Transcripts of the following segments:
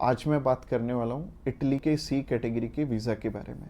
आज मैं बात करने वाला हूँ इटली के सी कैटेगरी के वीज़ा के बारे में।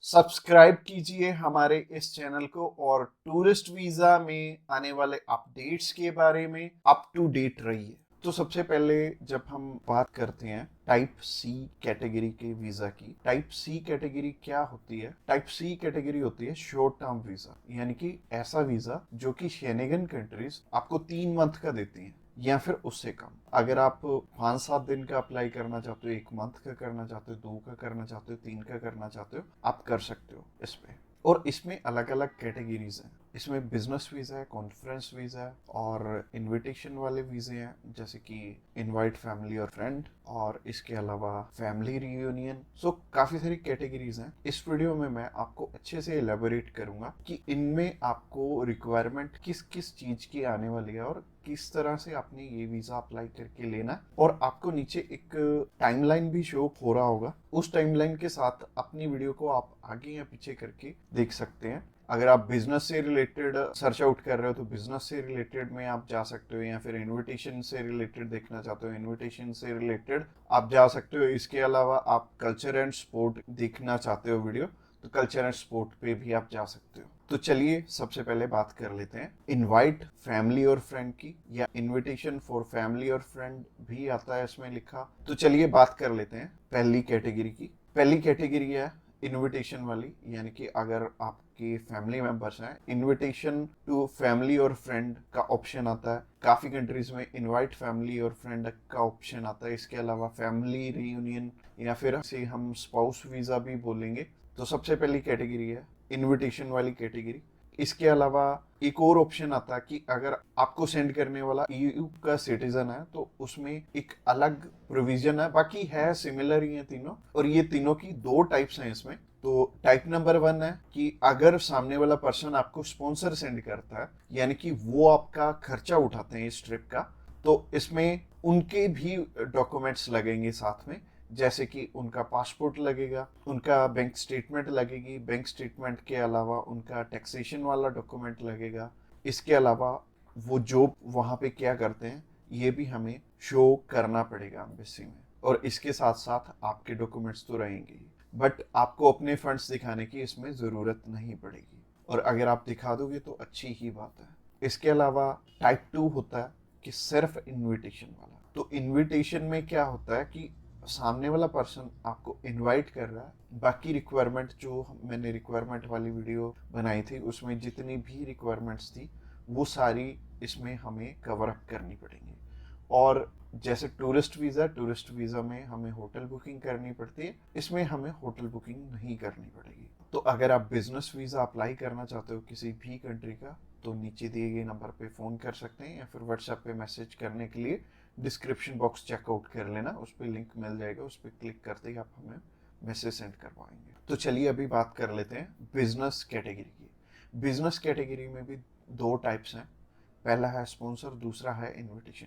सब्सक्राइब कीजिए हमारे इस चैनल को और टूरिस्ट वीज़ा में आने वाले अपडेट्स के बारे में अप टू डेट रहिए। तो सबसे पहले जब हम बात करते हैं टाइप सी कैटेगरी के वीजा की, टाइप सी कैटेगरी क्या होती है? टाइप सी कैटेगरी होती है शॉर्ट टर्म वीजा, यानी कि ऐसा वीजा जो कि शेनेगन कंट्रीज आपको 3 मंथ का देती हैं या फिर उससे कम। अगर आप 5-7 दिन का अप्लाई करना चाहते हो, 1 मंथ का करना चाहते हो, 2 का करना चाहते हो, 3 का करना चाहते हो, आप कर सकते हो इस पे। और इसमें अलग अलग कैटेगरीज हैं। इसमें बिजनेस वीजा है, कॉन्फ्रेंस वीजा है और इनविटेशन वाले वीजे हैं, जैसे कि इनवाइट फैमिली और फ्रेंड, और इसके अलावा फैमिली रियूनियन। सो काफी सारी कैटेगरीज हैं। इस वीडियो में मैं आपको अच्छे से इलेबोरेट करूंगा कि इनमें आपको रिक्वायरमेंट किस किस चीज की आने वाली है और किस तरह से आपने ये वीजा अप्लाई करके लेना। और आपको नीचे एक टाइमलाइन भी शो हो रहा होगा, उस टाइमलाइन के साथ अपनी वीडियो को आप आगे या पीछे करके देख सकते हैं। अगर आप बिजनेस से रिलेटेड सर्च आउट कर रहे हो तो बिजनेस से रिलेटेड में आप जा सकते हो, या फिर इनविटेशन से रिलेटेड देखना चाहते हो इनविटेशन से रिलेटेड आप जा सकते हो। इसके अलावा आप कल्चर एंड स्पोर्ट देखना चाहते हो वीडियो, तो कल्चर एंड स्पोर्ट पे भी आप जा सकते हो। तो चलिए सबसे पहले बात कर लेते हैं इनवाइट फैमिली और फ्रेंड की, या इनविटेशन फॉर फैमिली और फ्रेंड भी आता है इसमें लिखा। तो चलिए बात कर लेते हैं पहली कैटेगरी की। पहली कैटेगरी है इनविटेशन वाली, यानी कि अगर आपके फैमिली मेंबर्स हैं, इनविटेशन टू फैमिली और फ्रेंड का ऑप्शन आता है। काफी कंट्रीज में इनवाइट फैमिली और फ्रेंड का ऑप्शन आता है। इसके अलावा फैमिली रियूनियन, या फिर इसे हम स्पाउस वीजा भी बोलेंगे। तो सबसे पहली कैटेगरी है इनविटेशन वाली कैटेगरी। इसके अलावा एक और ऑप्शन आता है कि अगर आपको सेंड करने वाला ईयू का सिटीजन है तो उसमें एक अलग प्रोविजन है, बाकी है सिमिलर ही है तीनों। और ये तीनों की 2 टाइप्स हैं इसमें। तो टाइप नंबर 1 है कि अगर सामने वाला पर्सन आपको स्पॉन्सर सेंड करता है, यानी कि वो आपका खर्चा उठाते हैं इस ट्रिप का, तो इसमें उनके भी डॉक्यूमेंट्स लगेंगे साथ में, जैसे कि उनका पासपोर्ट लगेगा, उनका बैंक स्टेटमेंट लगेगी, बैंक स्टेटमेंट के अलावा उनका टैक्सेशन वाला डॉक्यूमेंट लगेगा। इसके अलावा वो जॉब वहाँ पे क्या करते हैं ये भी हमें शो करना पड़ेगा एम्बेसी में। और इसके साथ साथ आपके डॉक्यूमेंट्स तो रहेंगे ही, बट आपको अपने फंड्स दिखाने की इसमें ज़रूरत नहीं पड़ेगी, और अगर आप दिखा दोगे तो अच्छी ही बात है। इसके अलावा टाइप 2 होता है कि सिर्फ इनविटेशन वाला। तो इनविटेशन में क्या होता है कि सामने वाला पर्सन आपको इनवाइट कर रहा है, बाकी रिक्वायरमेंट जो मैंने रिक्वायरमेंट वाली वीडियो बनाई थी उसमें जितनी भी रिक्वायरमेंट्स थी वो सारी इसमें हमें कवर अप करनी पड़ेंगी। और जैसे टूरिस्ट वीज़ा में हमें होटल बुकिंग करनी पड़ती है, इसमें हमें होटल बुकिंग नहीं करनी पड़ेगी। तो अगर आप बिजनेस वीज़ा अप्लाई करना चाहते हो किसी भी कंट्री का, तो नीचे दिए गए नंबर पे फ़ोन कर सकते हैं, या फिर व्हाट्सएप पे मैसेज करने के लिए डिस्क्रिप्शन बॉक्स चेकआउट कर लेना, उस पर लिंक मिल जाएगा, उस पर क्लिक करते ही आप हमें मैसेज सेंड कर पाएंगे। तो चलिए अभी बात कर लेते हैं बिजनेस कैटेगरी की। बिजनेस कैटेगरी में भी 2 टाइप्स हैं। पहला है स्पॉन्सर, दूसरा है इनविटेशन।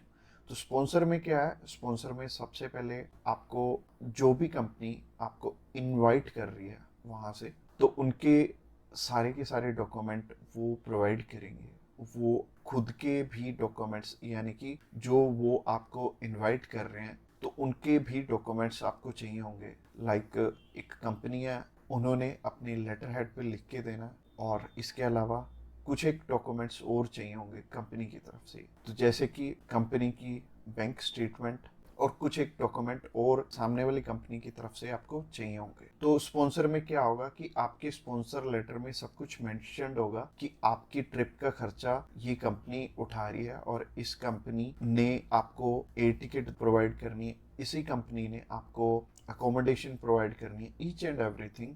तो स्पॉन्सर में क्या है? स्पॉन्सर में सबसे पहले आपको जो भी कंपनी आपको इनवाइट कर रही है वहाँ से, तो उनके सारे के सारे डॉक्यूमेंट वो प्रोवाइड करेंगे। वो खुद के भी डॉक्यूमेंट्स, यानी कि जो वो आपको इनवाइट कर रहे हैं तो उनके भी डॉक्यूमेंट्स आपको चाहिए होंगे। लाइक एक कंपनी है, उन्होंने अपने लेटर हेड पे लिख के देना, और इसके अलावा कुछ एक डॉक्यूमेंट्स और चाहिए होंगे कंपनी की तरफ से। तो जैसे कि कंपनी की बैंक स्टेटमेंट और कुछ एक डॉक्यूमेंट और सामने वाली कंपनी की तरफ से आपको चाहिए होंगे। तो स्पॉन्सर में क्या होगा कि आपके स्पॉन्सर लेटर में सब कुछ मेंशन्ड होगा कि आपकी ट्रिप का खर्चा ये कंपनी उठा रही है, और इस कंपनी ने आपको एयर टिकट प्रोवाइड करनी है, इसी कंपनी ने आपको अकोमोडेशन प्रोवाइड करनी है, ईच एंड एवरीथिंग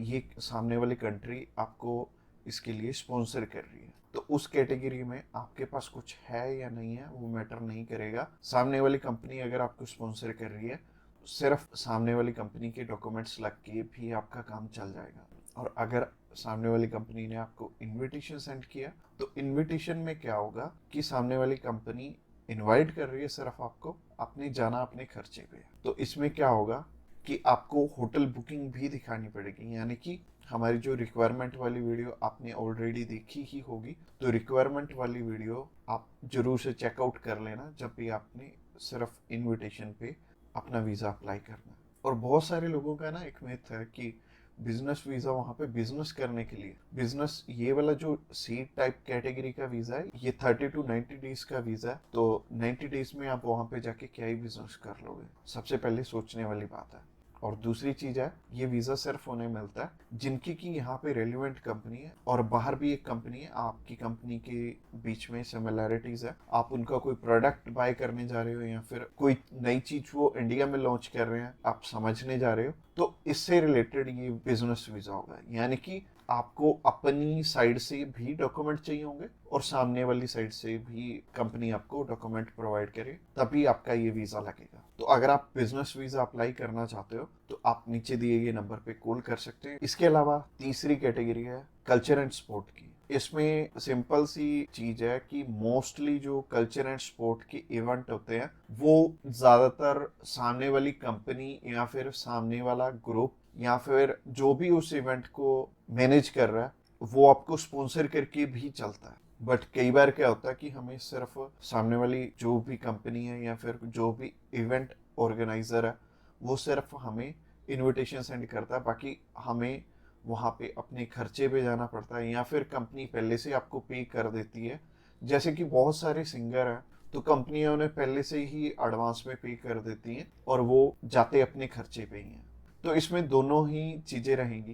ये सामने वाली कंट्री आपको इसके लिए स्पॉन्सर कर रही है। तो उस कैटेगरी में आपके पास कुछ है या नहीं है वो मैटर नहीं करेगा। सामने वाली कंपनी अगर आपको स्पॉन्सर कर रही है, सिर्फ सामने वाली कंपनी के डॉक्यूमेंट्स लग के भी आपका काम चल जाएगा। और अगर सामने वाली कंपनी ने आपको इनविटेशन सेंड किया, तो इनविटेशन में क्या होगा कि सामने वाली कंपनी इनवाइट कर रही है सिर्फ आपको, आपने जाना अपने खर्चे पे। तो इसमें क्या होगा कि आपको होटल बुकिंग भी दिखानी पड़ेगी, यानी कि हमारी जो रिक्वायरमेंट वाली वीडियो आपने ऑलरेडी देखी ही होगी, तो रिक्वायरमेंट वाली वीडियो आप जरूर से चेकआउट कर लेना जब भी आपने सिर्फ इनविटेशन पे अपना वीज़ा अप्लाई करना है। और बहुत सारे लोगों का ना एक मिथ है कि बिजनेस वीज़ा वहाँ पे बिजनेस करने के लिए, बिजनेस ये वाला जो सी टाइप कैटेगरी का वीज़ा है ये 30 to 90 डेज का वीज़ा है, तो 90 डेज में आप वहाँ पे जाके क्या ही बिजनेस कर लोगे, सबसे पहले सोचने वाली बात है। और दूसरी चीज है, ये वीजा सिर्फ उन्हें मिलता है जिनकी की यहाँ पे रेलिवेंट कंपनी है और बाहर भी एक कंपनी है, आपकी कंपनी के बीच में सिमिलैरिटीज है, आप उनका कोई प्रोडक्ट बाय करने जा रहे हो या फिर कोई नई चीज वो इंडिया में लॉन्च कर रहे हैं आप समझने जा रहे हो, तो इससे रिलेटेड ये बिजनेस वीजा होगा। यानी कि आपको अपनी साइड से भी डॉक्यूमेंट चाहिए होंगे और सामने वाली साइड से भी कंपनी आपको डॉक्यूमेंट प्रोवाइड करे, तभी आपका ये वीजा लगेगा। तो अगर आप बिजनेस वीजा अप्लाई करना चाहते हो तो आप नीचे दिए गए नंबर पे कॉल कर सकते हैं। इसके अलावा तीसरी कैटेगरी है कल्चर एंड स्पोर्ट की। इसमें सिंपल सी चीज है कि मोस्टली जो कल्चर एंड स्पोर्ट के इवेंट होते हैं वो ज्यादातर सामने वाली कंपनी या फिर सामने वाला ग्रुप या फिर जो भी उस इवेंट को मैनेज कर रहा है वो आपको स्पॉन्सर करके भी चलता है। बट कई बार क्या होता है कि हमें सिर्फ सामने वाली जो भी कंपनी है या फिर जो भी इवेंट ऑर्गेनाइजर है वो सिर्फ हमें इनविटेशन सेंड करता है, बाकी हमें वहाँ पे अपने खर्चे पे जाना पड़ता है या फिर कंपनी पहले से आपको पे कर देती है। जैसे कि बहुत सारे सिंगर हैं तो कंपनियां उन्हें पहले से ही एडवांस में पे कर देती हैं और वो जाते अपने खर्चे पे ही हैं। तो इसमें दोनों ही चीज़ें रहेंगी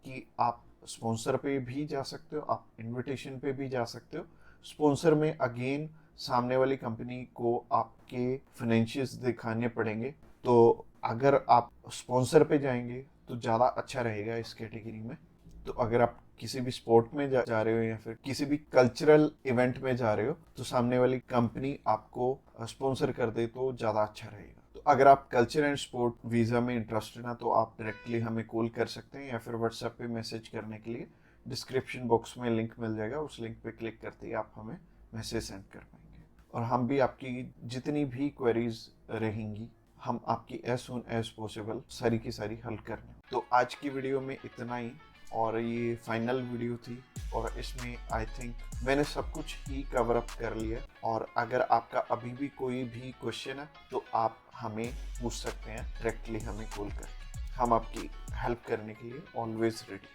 कि आप स्पॉन्सर पे भी जा सकते हो, आप इनविटेशन पे भी जा सकते हो। स्पॉन्सर में अगेन सामने वाली कंपनी को आपके फाइनेंशियल्स दिखाने पड़ेंगे, तो अगर आप स्पॉन्सर पे जाएंगे तो ज़्यादा अच्छा रहेगा इस कैटेगरी में। तो अगर आप किसी भी स्पोर्ट में जा रहे हो या फिर किसी भी कल्चरल इवेंट में जा रहे हो तो सामने वाली कंपनी आपको स्पॉन्सर कर दे तो ज़्यादा अच्छा रहेगा। तो अगर आप कल्चर एंड स्पोर्ट वीज़ा में इंटरेस्टेड हैं तो आप डायरेक्टली हमें कॉल कर सकते हैं या फिर व्हाट्सएप पे मैसेज करने के लिए डिस्क्रिप्शन बॉक्स में लिंक मिल जाएगा, उस लिंक पे क्लिक करते ही आप हमें मैसेज सेंड कर पाएंगे और हम भी आपकी जितनी भी क्वेरीज रहेंगी हम आपकी एज सुन एज पॉसिबल सारी की सारी हल कर लें। तो आज की वीडियो में इतना ही और ये फाइनल वीडियो थी और इसमें आई थिंक मैंने सब कुछ ही कवर अप कर लिया। और अगर आपका अभी भी कोई भी क्वेश्चन है तो आप हमें पूछ सकते हैं डायरेक्टली हमें कॉल करके, हम आपकी हेल्प करने के लिए ऑलवेज रेडी।